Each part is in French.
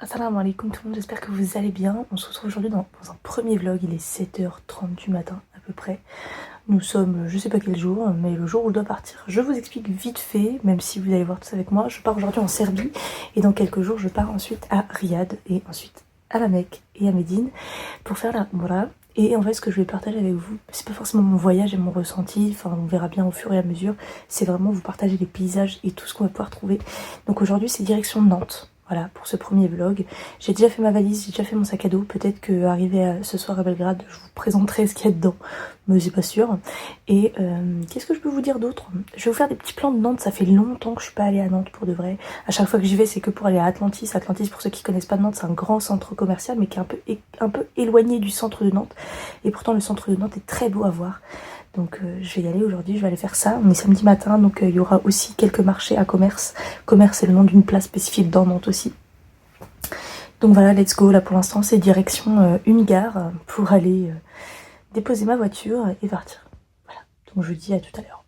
Assalamu alaikum tout le monde, j'espère que vous allez bien. On se retrouve aujourd'hui dans un premier vlog, il est 7h30 du matin à peu près. Nous sommes, je sais pas quel jour, mais le jour où je dois partir. Je vous explique vite fait, même si vous allez voir tout ça avec moi. Je pars aujourd'hui en Serbie et dans quelques jours je pars ensuite à Riyad et ensuite à la Mecque et à Médine pour faire la Umrah. Et en fait ce que je vais partager avec vous, c'est pas forcément mon voyage et mon ressenti, enfin on verra bien au fur et à mesure. C'est vraiment vous partager les paysages et tout ce qu'on va pouvoir trouver. Donc aujourd'hui c'est direction Nantes. Voilà, pour ce premier vlog. J'ai déjà fait ma valise, j'ai déjà fait mon sac à dos. Peut-être qu'arrivé ce soir à Belgrade, je vous présenterai ce qu'il y a dedans. Mais c'est pas sûr. Et qu'est-ce que je peux vous dire d'autre? Je vais vous faire des petits plans de Nantes. Ça fait longtemps que je suis pas allée à Nantes pour de vrai. À chaque fois que j'y vais, c'est que pour aller à Atlantis. Atlantis, pour ceux qui connaissent pas Nantes, c'est un grand centre commercial, mais qui est un peu éloigné du centre de Nantes. Et pourtant, le centre de Nantes est très beau à voir. Donc je vais y aller aujourd'hui, je vais aller faire ça. On est samedi matin, donc il y aura aussi quelques marchés à Commerce. Commerce, c'est le nom d'une place spécifique dans Nantes aussi. Donc voilà, let's go. Là pour l'instant, c'est direction une gare pour aller déposer ma voiture et partir. Voilà, donc je vous dis à tout à l'heure.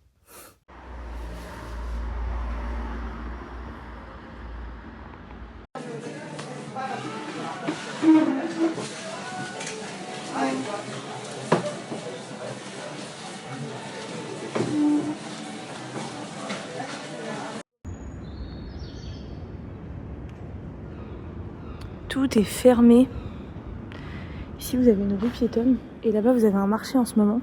Tout est fermé. Ici vous avez une rue piétonne et là-bas vous avez un marché en ce moment.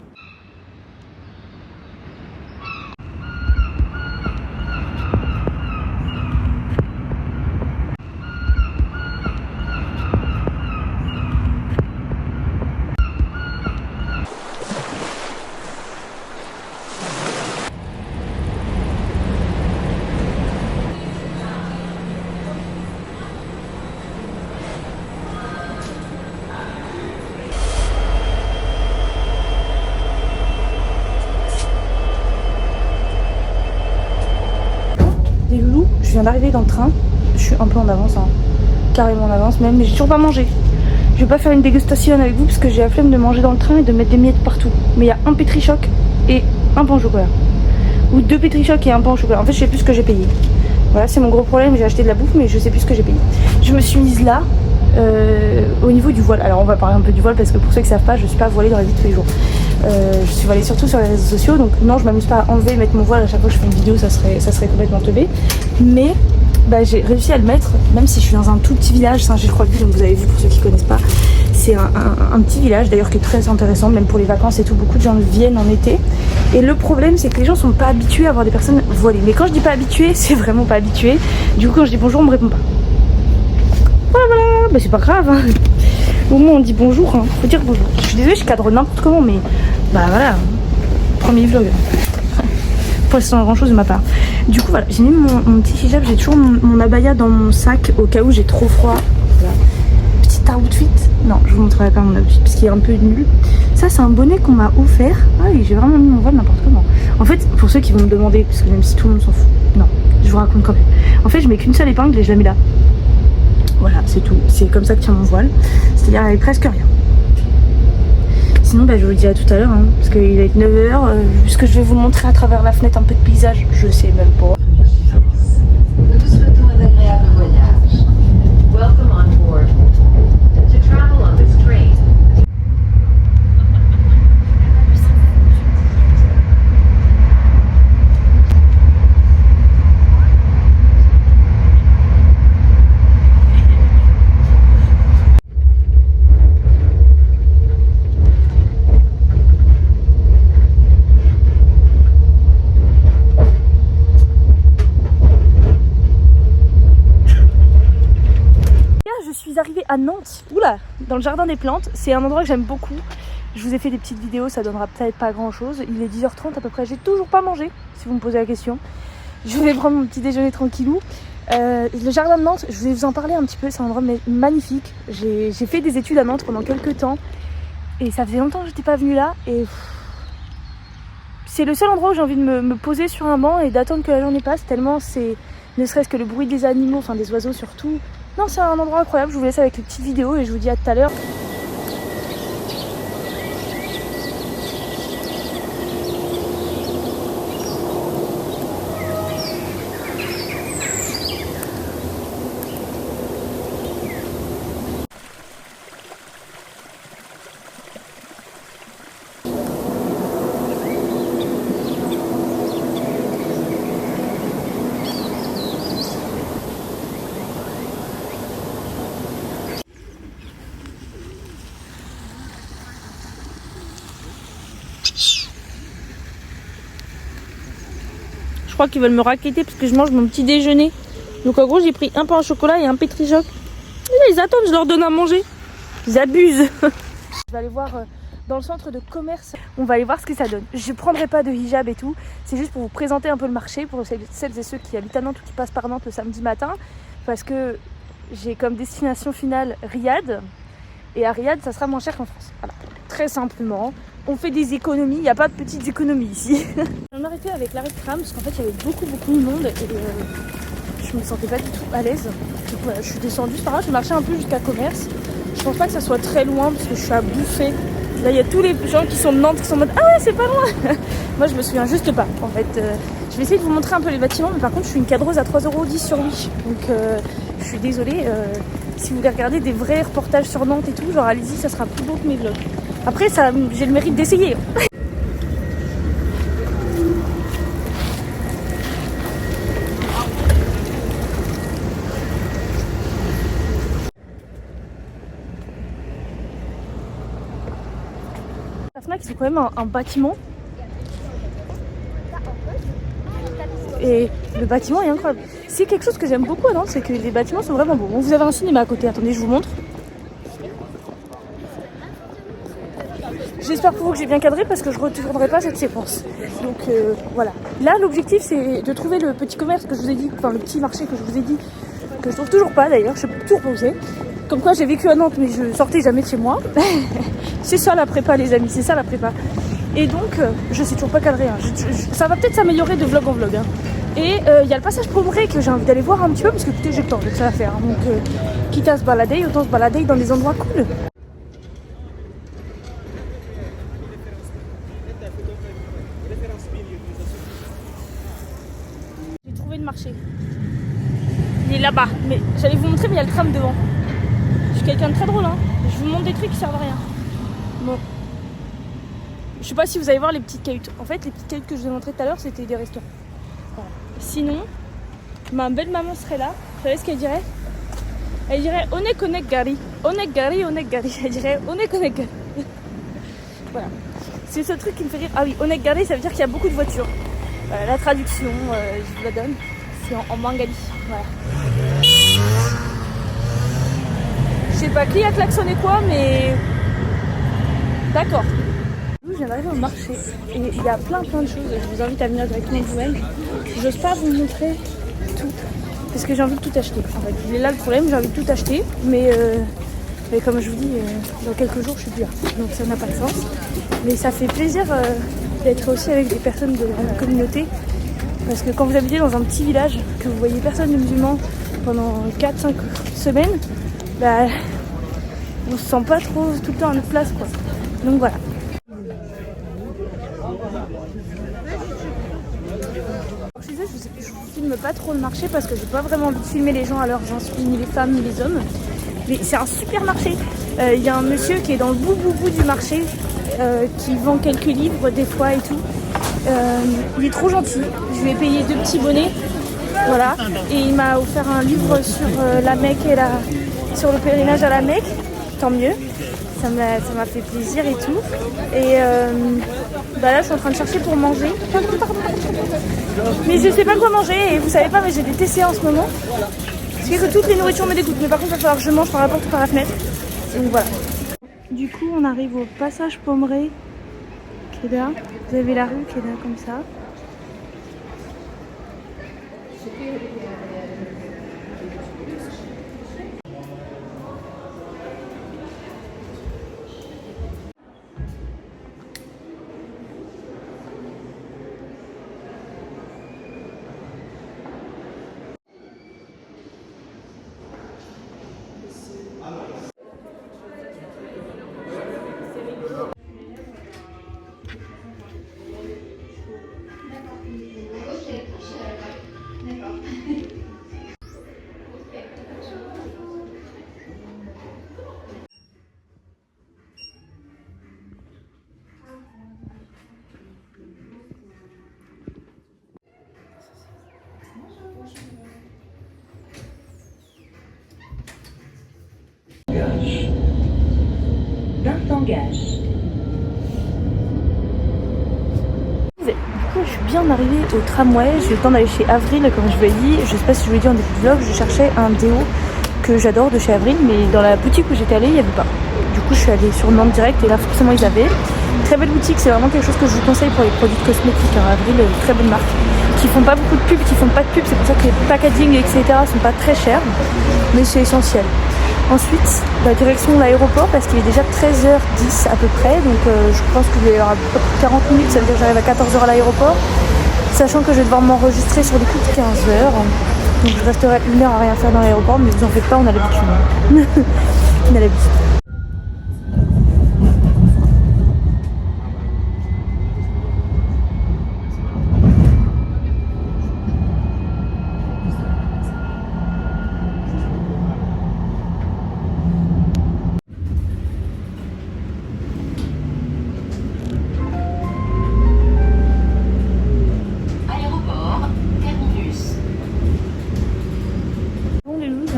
Les loulous, je viens d'arriver dans le train. Je suis un peu en avance, hein. Carrément en avance même, mais j'ai toujours pas mangé. Je vais pas faire une dégustation avec vous parce que j'ai la flemme de manger dans le train et de mettre des miettes partout. Mais il y a un pétrichoc et un pain au chocolat. Ou deux pétrichocs et un pain au chocolat. En fait, je sais plus ce que j'ai payé. Voilà, c'est mon gros problème. J'ai acheté de la bouffe, mais je sais plus ce que j'ai payé. Je me suis mise là, au niveau du voile. Alors, on va parler un peu du voile parce que pour ceux qui savent pas, je suis pas voilée dans la vie de tous les jours. Je suis voilée surtout sur les réseaux sociaux. Donc, non, je m'amuse pas à enlever et mettre mon voile à chaque fois que je fais une vidéo. Ça serait complètement teubé. Mais bah, j'ai réussi à le mettre, même si je suis dans un tout petit village, Saint-Gilles-Croix-de-Vie, donc vous avez vu pour ceux qui connaissent pas. C'est un petit village d'ailleurs qui est très intéressant, même pour les vacances et tout, beaucoup de gens viennent en été. Et le problème c'est que les gens sont pas habitués à avoir des personnes voilées. Mais quand je dis pas habitués, c'est vraiment pas habitué. Du coup quand je dis bonjour on me répond pas. Voilà, bah c'est pas grave, hein. Au moins on dit bonjour, hein. Faut dire bonjour. Je suis désolée, je cadre n'importe comment, mais bah voilà, premier vlog. Pas sans grand chose de ma part. Du coup voilà, j'ai mis mon petit hijab, j'ai toujours mon abaya dans mon sac au cas où j'ai trop froid. Voilà. Petit outfit. Non, je vous montrerai pas mon outfit parce qu'il est un peu nul. Ça c'est un bonnet qu'on m'a offert. Ah oui, j'ai vraiment mis mon voile n'importe comment. En fait, pour ceux qui vont me demander, parce que même si tout le monde s'en fout, non, je vous raconte quand même. En fait, je mets qu'une seule épingle et je la mets là. Voilà, c'est tout. C'est comme ça que tient mon voile. C'est-à-dire avec presque rien. Sinon bah, je vous dis à tout à l'heure, hein, parce qu'il va être 9h. Puisque je vais vous montrer à travers la fenêtre un peu de paysage, je sais même pas. Nous vous souhaitons un agréable voyage. Welcome on board. To travel on this train. Arrivée à Nantes, oula, dans le jardin des plantes. C'est un endroit que j'aime beaucoup. Je vous ai fait des petites vidéos, ça donnera peut-être pas grand chose. Il est 10h30 à peu près, j'ai toujours pas mangé, si vous me posez la question. Je vais prendre mon petit déjeuner tranquillou. Le jardin de Nantes, je vais vous en parler un petit peu, c'est un endroit magnifique. J'ai fait des études à Nantes pendant quelques temps et ça faisait longtemps que j'étais pas venue là. Et c'est le seul endroit où j'ai envie de me poser sur un banc et d'attendre que la journée passe, tellement c'est, ne serait-ce que le bruit des animaux, enfin des oiseaux surtout. Non, c'est un endroit incroyable, je vous laisse avec les petites vidéos et je vous dis à tout à l'heure. crois qu'ils veulent me raqueter parce que je mange mon petit déjeuner. Donc en gros j'ai pris un pain au chocolat et un pétrichoc. Et là ils attendent, je leur donne à manger. Ils abusent. Je vais aller voir dans le centre de commerce. On va aller voir ce que ça donne. Je prendrai pas de hijab et tout. C'est juste pour vous présenter un peu le marché pour celles et ceux qui habitent à Nantes ou qui passent par Nantes le samedi matin. Parce que j'ai comme destination finale Riyad. Et à Riyad ça sera moins cher qu'en France. Voilà. Très simplement. On fait des économies, il n'y a pas de petites économies ici. Je vais m'arrêter avec l'arrêt de tram parce qu'en fait il y avait beaucoup de monde et je me sentais pas du tout à l'aise. Donc voilà, je suis descendue, c'est pas grave, je marchais un peu jusqu'à commerce. Je pense pas que ça soit très loin parce que je suis à bouffer. Là il y a tous les gens qui sont de Nantes qui sont en mode ah ouais c'est pas loin. Moi je me souviens juste pas en fait. Je vais essayer de vous montrer un peu les bâtiments mais par contre je suis une cadreuse à 3,10€ sur Wish. Donc je suis désolée. Si vous voulez regarder des vrais reportages sur Nantes et tout, genre allez-y, ça sera plus beau que mes vlogs. Après, ça, j'ai le mérite d'essayer. La Fnac, c'est quand même un bâtiment. Et le bâtiment est incroyable. C'est quelque chose que j'aime beaucoup à Nantes, c'est que les bâtiments sont vraiment beaux. Bon, vous avez un cinéma à côté, attendez, je vous montre. J'espère pour vous que j'ai bien cadré parce que je ne retournerai pas cette séquence. Donc voilà. Là l'objectif c'est de trouver le petit commerce que je vous ai dit, enfin le petit marché que je vous ai dit, que je trouve toujours pas d'ailleurs, je sais toujours pas où c'est. Comme quoi j'ai vécu à Nantes mais je sortais jamais de chez moi. C'est ça la prépa les amis, c'est ça la prépa. Et donc je sais toujours pas cadrer, hein. Ça va peut-être s'améliorer de vlog en vlog. Hein. Et il y a le passage Pommeray que j'ai envie d'aller voir un petit peu parce que écoutez j'ai le temps donc ça va faire. Hein. Donc quitte à se balader, autant se balader dans des endroits cool. J'ai trouvé le marché. Il est là-bas. Mais j'allais vous montrer, mais il y a le tram devant. Je suis quelqu'un de très drôle, hein. Je vous montre des trucs qui servent à rien. Bon. Je sais pas si vous allez voir les petites cahutes. En fait, les petites cahutes que je vous ai montrées tout à l'heure, c'était des restaurants. Voilà. Sinon, ma belle maman serait là. Vous savez ce qu'elle dirait? Elle dirait Onek onek gari. Onek gari, onek gari. Elle dirait Onek onek gari. Voilà. C'est ce truc qui me fait rire. Ah oui, onek gari, ça veut dire qu'il y a beaucoup de voitures. La traduction, je vous la donne. C'est en bengali. Voilà. Je sais pas qui a klaxonné quoi, mais d'accord. Je viens d'arriver au marché et il y a plein de choses. Je vous invite à venir directement vous-même. J'ose pas vous montrer tout parce que j'ai envie de tout acheter. En fait, il est là le problème, j'ai envie de tout acheter, mais comme je vous dis, dans quelques jours je suis plus là, donc ça n'a pas de sens. Mais ça fait plaisir d'être aussi avec des personnes de la communauté. Parce que quand vous habitez dans un petit village, que vous voyez personne de musulman pendant 4-5 semaines, bah, on se sent pas trop tout le temps à notre place, quoi. Donc voilà. Je disais, je vous filme pas trop le marché parce que j'ai pas vraiment envie de filmer les gens à leurs insu, ni les femmes ni les hommes. Mais c'est un super marché. Il y a un monsieur qui est dans le bout du marché, qui vend quelques livres des fois et tout. Il est trop gentil. Je lui ai payé 2 petits bonnets, voilà. Et il m'a offert un livre sur la Mecque et sur le pèlerinage à la Mecque. Tant mieux. Ça m'a fait plaisir et tout. Et bah là, je suis en train de chercher pour manger. Mais je sais pas quoi manger. Et vous savez pas, mais j'ai des TCA en ce moment. Ce qui fait que toutes les nourritures me dégoûtent. Mais par contre, il va falloir que je mange par la porte ou par la fenêtre. Donc voilà. Du coup, on arrive au passage Pommeray. Qui est là. Vous avez la rue qui est là comme ça. Du coup, coup je suis bien arrivée au tramway, j'ai eu le temps d'aller chez Avril comme je vous l'ai dit. Je sais pas si je vous l'ai dit en début de vlog, je cherchais un déo que j'adore de chez Avril, mais dans la boutique où j'étais allée il n'y avait pas. Du coup je suis allée sur Nantes direct et là forcément ils avaient. Très belle boutique, c'est vraiment quelque chose que je vous conseille pour les produits cosmétiques. Avril, très bonne marque, qui font pas beaucoup de pubs, qui font pas de pubs, c'est pour ça que les packaging etc sont pas très chers, mais c'est essentiel. Ensuite, direction de l'aéroport parce qu'il est déjà 13h10 à peu près, donc je pense qu'il y aura 40 minutes, ça veut dire que j'arrive à 14h à l'aéroport, sachant que je vais devoir m'enregistrer sur les coups de 15h, donc je resterai 1 heure à rien faire dans l'aéroport, mais vous en faites pas, on a l'habitude. On a l'habitude.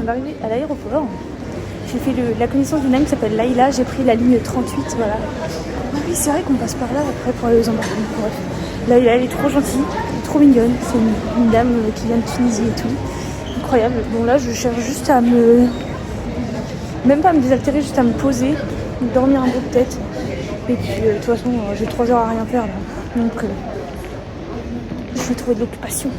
D'arriver à l'aéroport, j'ai fait la connaissance d'une dame qui s'appelle Laïla, j'ai pris la ligne 38, voilà. Ah oui, c'est vrai qu'on passe par là après pour aller aux embarquements. Bref, Laïla, elle est trop gentille, trop mignonne, c'est une dame qui vient de Tunisie et tout, incroyable. Bon là, je cherche juste à même pas à me désaltérer, juste à me poser, dormir un peu peut-être. Et puis de toute façon, j'ai 3 heures à rien faire là, donc je vais trouver de l'occupation.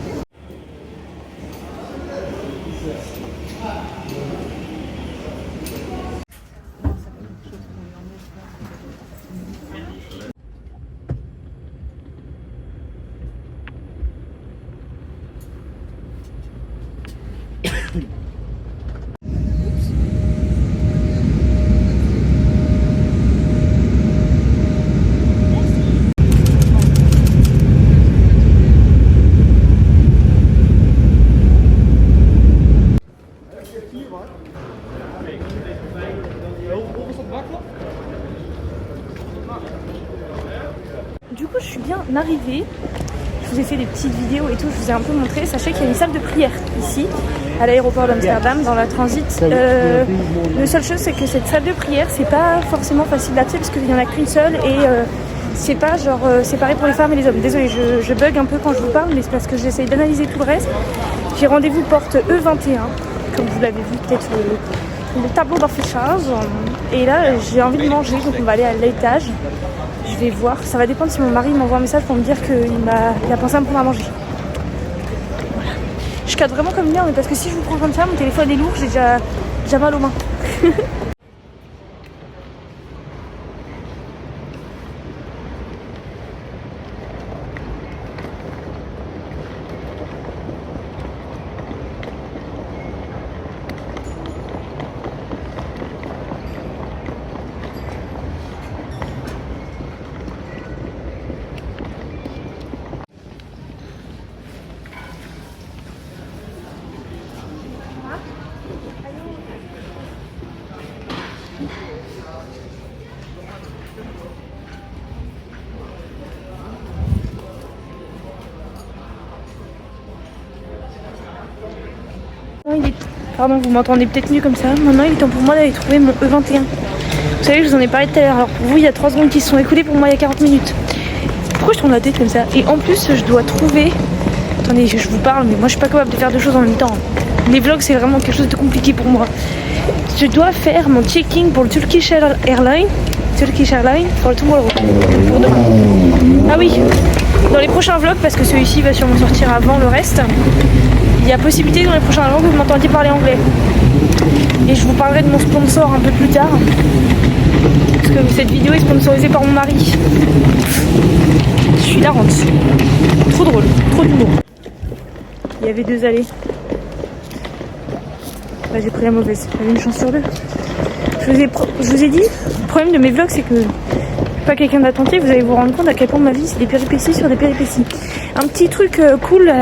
Du coup, je suis bien arrivée. Je vous ai fait des petites vidéos et tout, je vous ai un peu montré. Sachez qu'il y a une salle de prière ici, à l'aéroport d'Amsterdam, dans la transit. La seule chose, c'est que cette salle de prière, c'est pas forcément facile d'accès parce qu'il n'y en a qu'une seule et c'est pas genre séparé pour les femmes et les hommes. Désolée, je bug un peu quand je vous parle, mais c'est parce que j'essaye d'analyser tout le reste. J'ai rendez-vous porte E21, comme vous l'avez vu peut-être sur le tableau d'affichage. Et là, j'ai envie de manger, donc on va aller à l'étage. Je vais voir, ça va dépendre si mon mari m'envoie un message pour me dire qu'il a pensé à me prendre à manger. Voilà. Je cadre vraiment comme une merde, parce que si je vous prends comme ça, mon téléphone est lourd, j'ai déjà mal aux mains. Pardon, vous m'entendez peut-être mieux comme ça. Maintenant, il est temps pour moi d'aller trouver mon E21. Vous savez, je vous en ai parlé tout à l'heure. Alors pour vous, il y a 3 secondes qui se sont écoulées. Pour moi, il y a 40 minutes. Pourquoi je tourne la tête comme ça? Et en plus, je dois trouver... Attendez, je vous parle, mais moi, je suis pas capable de faire 2 choses en même temps. Les vlogs, c'est vraiment quelque chose de compliqué pour moi. Je dois faire mon check-in pour le Turkish Airlines pour le Tomorrow. Pour demain. Ah oui, dans les prochains vlogs, parce que celui-ci va sûrement sortir avant le reste, il y a possibilité dans les prochains vlogs que vous m'entendiez parler anglais. Et je vous parlerai de mon sponsor un peu plus tard. Parce que cette vidéo est sponsorisée par mon mari. Je suis hilarante. Trop drôle, trop d'humour. Il y avait 2 allées. Bah, j'ai pris la mauvaise, j'avais une chance sur 2. Je vous ai dit, le problème de mes vlogs, c'est que je suis pas quelqu'un d'attentif, vous allez vous rendre compte à quel point ma vie c'est des péripéties sur des péripéties. Un petit truc cool,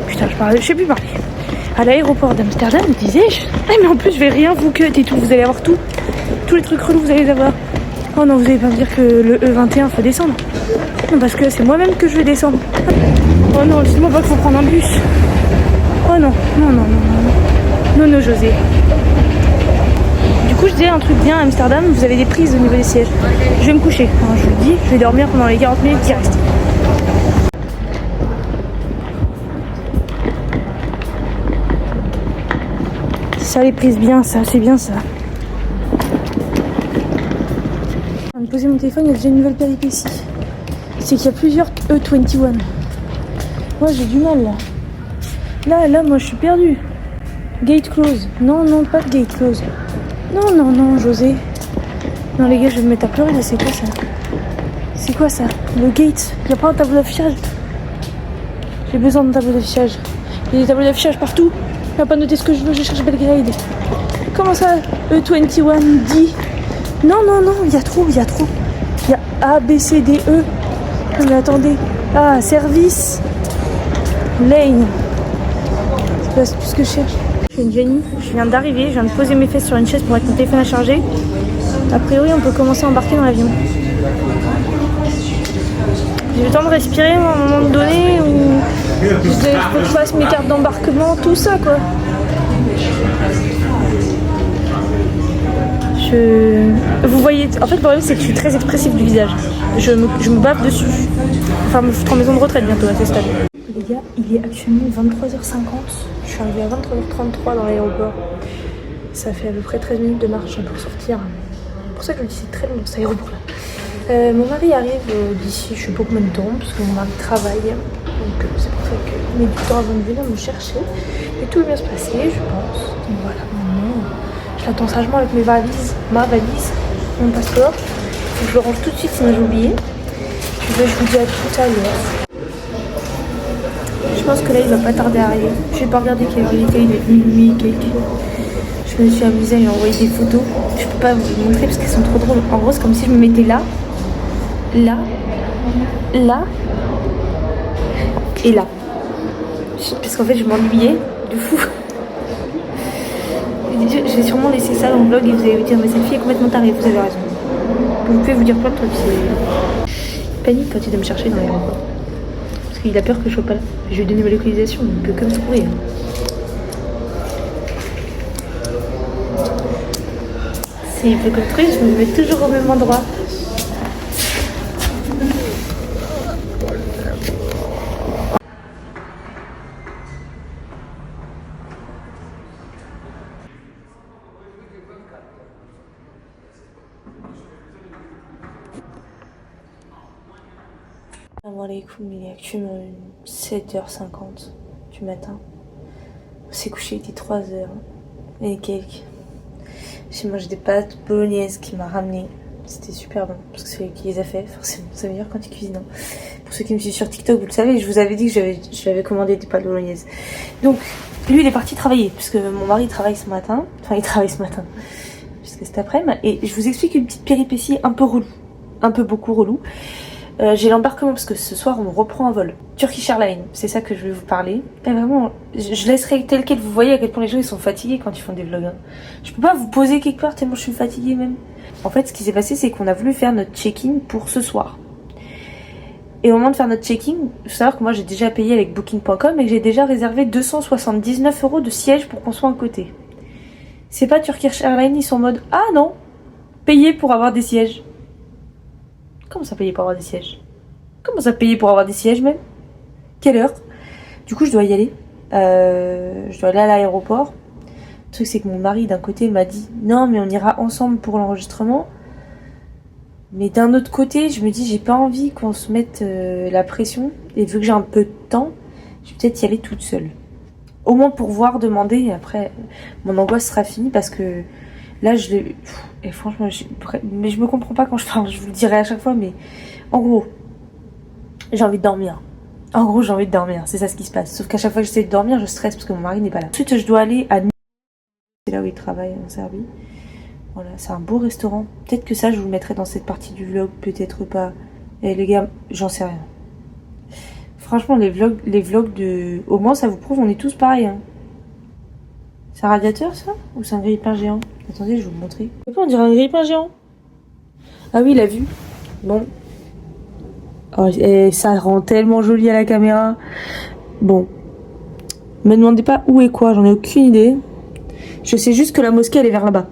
putain, je sais plus parler. À l'aéroport d'Amsterdam, disais-je. Ah, mais en plus, je vais rien vous cut et tout, vous allez avoir tout. Tous les trucs relous, vous allez les avoir. Oh non, vous allez pas me dire que le E21 faut descendre. Non, parce que c'est moi-même que je vais descendre. Oh non, dites-moi pas qu'il faut prendre un bus. Oh non, non, non, non, non. Non, non, José. Du coup, je disais un truc bien à Amsterdam, vous avez des prises au niveau des sièges. Je vais me coucher, enfin, je vous le dis, je vais dormir pendant les 40 minutes qui restent. Ça les prises bien, ça, c'est bien ça. Je viens de poser mon téléphone, il y a déjà une nouvelle péripétie. C'est qu'il y a plusieurs E21. Moi j'ai du mal là. Là, moi je suis perdue. Gate close. Non, pas de gate close. Non, José. Non les gars, je vais me mettre à pleurer là, c'est quoi ça? C'est quoi ça? Le gate. Il n'y a pas un tableau d'affichage. J'ai besoin d'un tableau d'affichage. Il y a des tableaux d'affichage partout. Je vais pas noter ce que je veux, je cherche Belgrade. Comment ça? E21 dit. Non, il y a trop. Il y a A, B, C, D, E. Non mais attendez. Ah, service. Lane. C'est pas tout ce que je cherche. Je suis une Jenny. Je viens d'arriver. Je viens de poser mes fesses sur une chaise pour mettre mon téléphone à charger. A priori, on peut commencer à embarquer dans l'avion. J'ai le temps de respirer moi, à un moment donné où il faut que je fasse mes cartes d'embarquement, tout ça quoi. Vous voyez, en fait le problème c'est que je suis très expressive du visage. Je me bave dessus. Enfin, me foutre en maison de retraite bientôt à ce stade. Les gars, il est actuellement 23h50. Je suis arrivée à 23h33 dans l'aéroport. Ça fait à peu près 13 minutes de marche pour sortir. C'est pour ça que je me dis c'est très long dans cet aéroport là. Mon mari arrive d'ici je sais pas combien de temps parce que mon mari travaille. Donc c'est pour ça qu'il met du temps avant de venir me chercher. Et tout va bien se passer, je pense. Donc voilà, maintenant je l'attends sagement avec ma valise, mon passeport. Faut que je le range tout de suite sinon j'ai oublié. Je vous dis à tout à l'heure. Je pense que là il va pas tarder à arriver. Je vais pas regarder quelle heure il était, il est minuit quelques. Je me suis amusée à lui envoyer des photos. Je peux pas vous les montrer parce qu'elles sont trop drôles. En gros c'est comme si je me mettais là et là parce qu'en fait je m'ennuyais de fou. Je vais sûrement laisser ça dans le vlog et vous allez vous dire mais cette fille est complètement tarée, vous avez raison. Vous pouvez vous dire plein de trucs. Il panique quand il doit me chercher dans l'aéroport parce qu'il a peur que je sois pas là. Je lui ai donné ma localisation, il peut que me trouver hein. S'il peut construire, je me mets toujours au même endroit. Salam alaikum, il est actuellement 7h50 du matin. On s'est couché, il était 3h et quelques. J'ai mangé des pâtes bolognaises qu'il m'a ramené. C'était super bon parce que c'est lui qui les a fait. Forcément, c'est meilleur quand il cuisine. Pour ceux qui me suivent sur TikTok, vous le savez, je vous avais dit que j'avais commandé des pâtes bolognaises. Donc, lui, il est parti travailler puisque mon mari travaille ce matin. Enfin, il travaille ce matin puisque cet après-midi. Et je vous explique une petite péripétie un peu relou, un peu beaucoup relou. J'ai l'embarquement parce que ce soir on reprend un vol. Turkish Airlines, c'est ça que je vais vous parler. Et vraiment, je laisserai tel quel. Vous voyez à quel point les gens ils sont fatigués quand ils font des vlogs. Hein. Je peux pas vous poser quelque part tellement je suis fatiguée même. En fait, ce qui s'est passé, c'est qu'on a voulu faire notre check-in pour ce soir. Et au moment de faire notre check-in, il faut savoir que moi j'ai déjà payé avec Booking.com et que j'ai déjà réservé 279 € de siège pour qu'on soit à côté. C'est pas Turkish Airlines, ils sont en mode ah non, payer pour avoir des sièges. Comment ça payer pour avoir des sièges? Comment ça payer pour avoir des sièges même? Quelle heure? Du coup je dois y aller. Je dois aller à l'aéroport. Le truc c'est que mon mari d'un côté m'a dit non mais on ira ensemble pour l'enregistrement. Mais d'un autre côté je me dis j'ai pas envie qu'on se mette la pression. Et vu que j'ai un peu de temps, je vais peut-être y aller toute seule. Au moins pour voir, demander et après mon angoisse sera finie parce que là je l'ai... Et franchement, mais je me comprends pas quand je parle, je vous le dirai à chaque fois, mais en gros, j'ai envie de dormir. En gros, j'ai envie de dormir, c'est ça ce qui se passe. Sauf qu'à chaque fois que j'essaie de dormir, je stresse parce que mon mari n'est pas là. Ensuite, je dois aller à... C'est là où il travaille en Serbie. Voilà, c'est un beau restaurant. Peut-être que ça, je vous le mettrai dans cette partie du vlog, peut-être pas. Et les gars, j'en sais rien. Franchement, les vlogs de... Au moins, ça vous prouve, on est tous pareils, hein. C'est un radiateur ça? Ou c'est un grille-pain géant? Attendez, je vais vous montrer. Pourquoi on dirait un grille-pain géant? Ah oui, il a vu. Bon. Oh, et ça rend tellement joli à la caméra. Bon. Me demandez pas où et quoi, j'en ai aucune idée. Je sais juste que la mosquée elle est vers là-bas.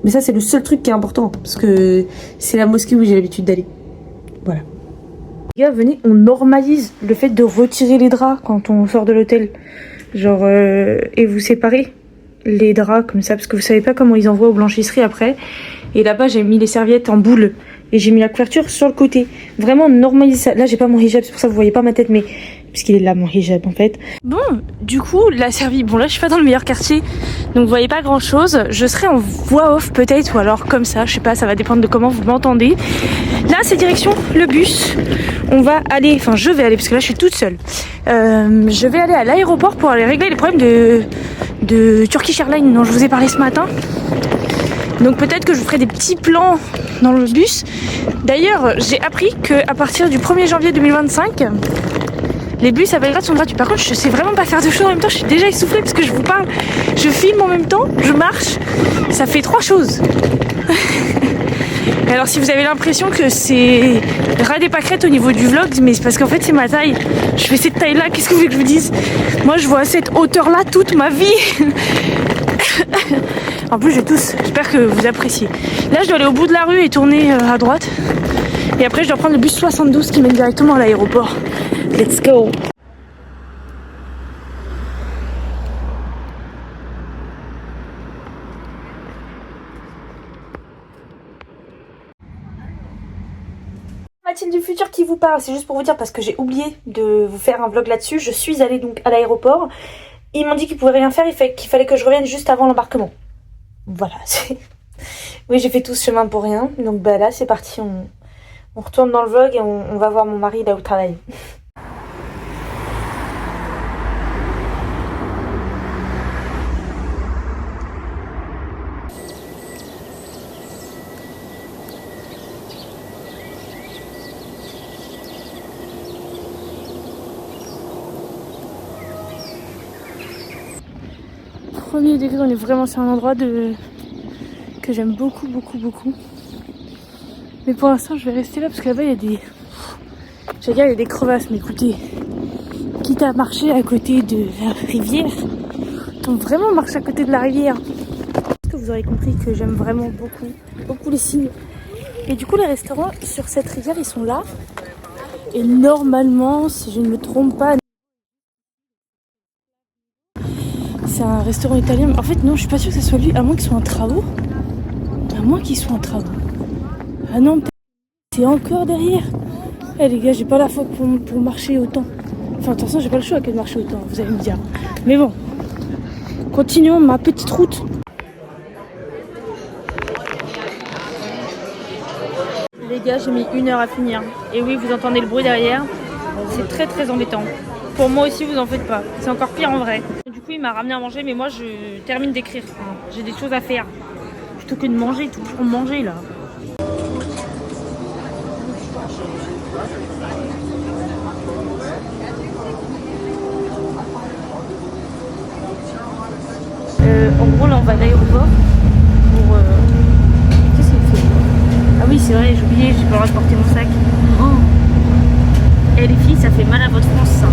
Mais ça, c'est le seul truc qui est important. Parce que c'est la mosquée où j'ai l'habitude d'aller. Voilà. Les gars, venez, on normalise le fait de retirer les draps quand on sort de l'hôtel. Genre, et vous séparez les draps comme ça. Parce que vous savez pas comment ils envoient aux blanchisseries après. Et là-bas, j'ai mis les serviettes en boule. Et j'ai mis la couverture sur le côté. Vraiment, normaliser ça. Là, j'ai pas mon hijab, c'est pour ça que vous voyez pas ma tête, mais... Puisqu'il est là, mon hijab, en fait. Bon, du coup, la servie... Bon, là, je suis pas dans le meilleur quartier, donc vous voyez pas grand-chose. Je serai en voix off, peut-être, ou alors comme ça, je sais pas, ça va dépendre de comment vous m'entendez. Là, c'est direction le bus. On va aller... Enfin, je vais aller, parce que là, je suis toute seule. Je vais aller à l'aéroport pour aller régler les problèmes de Turkish Airlines dont je vous ai parlé ce matin. Donc peut-être que je ferai des petits plans dans le bus. D'ailleurs, j'ai appris qu'à partir du 1er janvier 2025, les bus à Belgrade sont gratuits. Par contre, je sais vraiment pas faire de choses en même temps. Je suis déjà essoufflée parce que je vous parle. Je filme en même temps, je marche. Ça fait 3 choses. Et alors si vous avez l'impression que c'est ras des pâquerettes au niveau du vlog, mais c'est parce qu'en fait c'est ma taille. Je fais cette taille là, qu'est-ce que vous voulez que je vous dise? Moi je vois cette hauteur là toute ma vie. En plus je tousse, j'espère que vous appréciez. Là je dois aller au bout de la rue et tourner à droite. Et après je dois prendre le bus 72 qui mène directement à l'aéroport. Let's go. Mathilde du futur qui vous parle, c'est juste pour vous dire parce que j'ai oublié de vous faire un vlog là-dessus. Je suis allée donc à l'aéroport. Ils m'ont dit qu'ils pouvaient rien faire, qu'il fallait que je revienne juste avant l'embarquement. Voilà, oui, j'ai fait tout ce chemin pour rien. Donc bah là, c'est parti, on retourne dans le vlog et on va voir mon mari là où il travaille. Premier degré, on est vraiment sur un endroit que j'aime beaucoup. Mais pour l'instant, je vais rester là parce que là-bas, il y a des... J'allais dire, il y a des crevasses, mais écoutez, quitte à marcher à côté de la rivière, on vraiment marche à côté de la rivière. Est-ce que vous aurez compris que j'aime vraiment beaucoup les cygnes. Et du coup, les restaurants sur cette rivière, ils sont là. Et normalement, si je ne me trompe pas, c'est un restaurant italien. En fait, non, je suis pas sûre que ce soit lui, à moins qu'ils soient en travaux. Ah non, c'est encore derrière. Eh les gars, j'ai pas la foi pour marcher autant. Enfin, de toute façon, j'ai pas le choix que de marcher autant, vous allez me dire. Mais bon, continuons ma petite route. Les gars, j'ai mis 1 heure à finir. Et oui, vous entendez le bruit derrière. C'est très embêtant. Pour moi aussi, vous en faites pas. C'est encore pire en vrai. Du coup, il m'a ramené à manger, mais moi, je termine d'écrire. J'ai des choses à faire. Plutôt que de manger, toujours manger là. En gros, là, on va à l'aéroport pour... Qu'est-ce qu'il fait? Ah oui, c'est vrai, j'ai oublié, j'ai pas le droit de porter mon sac. Oh. Eh les filles, ça fait mal à votre France, ça.